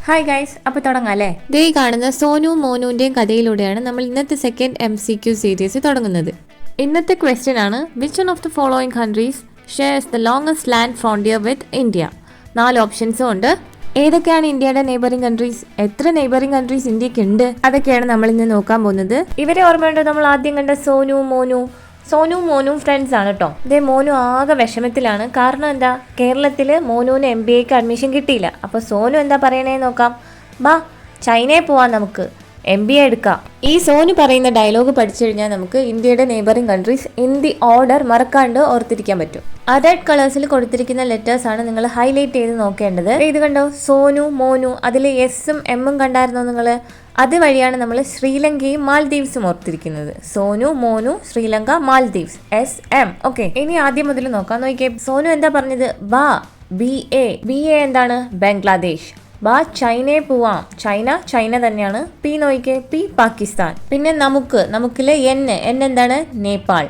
Hi guys, അപ്പോൾ തുടങ്ങാം അല്ലേ? ദേ കാണുന്ന സോനു മോനുവിൻ്റെയും കഥയിലൂടെയാണ് നമ്മൾ ഇന്നത്തെ സെക്കൻഡ് MCQ സീരീസ് തുടങ്ങുന്നത്. ഇന്നത്തെ ക്വസ്റ്റ്യൻ ആണ്, which one of the following countries shares the longest land frontier with India? 4 ഓപ്ഷൻസും ഉണ്ട്. ഏതൊക്കെയാണ് ഇന്ത്യയുടെ നെയ്ബറിംഗ് കൺട്രീസ്, എത്ര നെയ്ബറിംഗ് കൺട്രീസ് ഇന്ത്യക്ക് ഉണ്ട്, അതൊക്കെയാണ് നമ്മൾ ഇന്ന് നോക്കാൻ പോകുന്നത്. ഇവരെ ഓർമ്മയുണ്ടോ? നമ്മൾ ആദ്യം കണ്ട സോനു മോനും ഫ്രണ്ട്സ് ആണ് കേട്ടോ. ഇതേ മോനു ആകെ വിഷമത്തിലാണ്. കാരണം എന്താ, കേരളത്തിൽ മോനുവിന് MBAക്ക് അഡ്മിഷൻ കിട്ടിയില്ല. അപ്പോൾ സോനു എന്താ പറയണേ നോക്കാം. ബാ ചൈനയിൽ പോവാം, നമുക്ക് MBA എടുക്കാം. ഈ സോനു പറയുന്ന ഡയലോഗ് പഠിച്ചു കഴിഞ്ഞാൽ നമുക്ക് ഇന്ത്യയുടെ neighbouring countries in the order മറക്കാണ്ട് ഓർത്തിരിക്കാൻ പറ്റും. റെഡ് കളേഴ്സിൽ കൊടുത്തിരിക്കുന്ന ലെറ്റേഴ്സ് ആണ് നിങ്ങൾ ഹൈലൈറ്റ് ചെയ്ത് നോക്കേണ്ടത്. ഇത് കണ്ടോ, സോനു മോനു, അതിൽ എസും എമ്മും കണ്ടായിരുന്നോ നിങ്ങൾ? അതുവഴിയാണ് നമ്മൾ ശ്രീലങ്കയും മാൽദീവ്സും ഓർത്തിരിക്കുന്നത്. സോനു മോനു ശ്രീലങ്ക മാൽദീവ്സ് SM. ഓക്കെ, ഇനി ആദ്യം മുതൽ നോക്കാം. നോക്കിയേ, സോനു എന്താ പറഞ്ഞത്? ബാ BA എന്താണ്? ബംഗ്ലാദേശ്. ബാ ചൈനയിൽ പോവാം. ചൈന തന്നെയാണ്. പി നോക്കിയേ, പി പാകിസ്ഥാൻ. പിന്നെ നമുക്കില് N എന്താണ്? നേപ്പാൾ.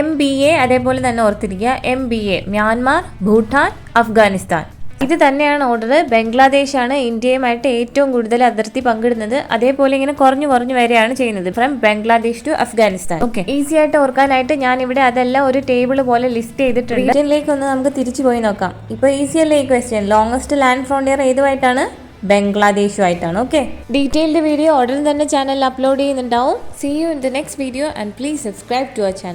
MBA അതേപോലെ തന്നെ ഓർത്തിരിക്കുക. MBA Myanmar, Bhutan, Afghanistan. ഇത് തന്നെയാണ് ഓർഡർ. ബംഗ്ലാദേശാണ് ഇന്ത്യയുമായിട്ട് ഏറ്റവും കൂടുതൽ അതിർത്തി പങ്കിടുന്നത്. അതേപോലെ ഇങ്ങനെ കുറഞ്ഞു വരികയാണ് ചെയ്യുന്നത്, from Bangladesh to Afghanistan. Okay, easy ആയിട്ട് ഓർക്കാനായിട്ട് ഞാൻ ഇവിടെ അതെല്ലാം ഒരു ടേബിൾ പോലെ ലിസ്റ്റ് ചെയ്തിട്ടുണ്ട്. റീജിയനിലേക്ക് ഒന്ന് നമുക്ക് തിരിച്ചു പോയി നോക്കാം. ഇപ്പോൾ ഈസി അല്ലേ ഈ ക്വസ്റ്റ്യൻ? ലോങ്സ്റ്റ് ലാൻഡ് ഫ്രോണ്ടിയർ ഏതുമായിട്ടാണ്? ബംഗ്ലാദേശുമായിട്ടാണ്. ഓക്കെ, ഡീറ്റെയിൽഡ് വീഡിയോ ഉടൻ തന്നെ ചാനലിൽ അപ്ലോഡ് ചെയ്യുന്നുണ്ടാവും. See you in the next video and please subscribe to our channel.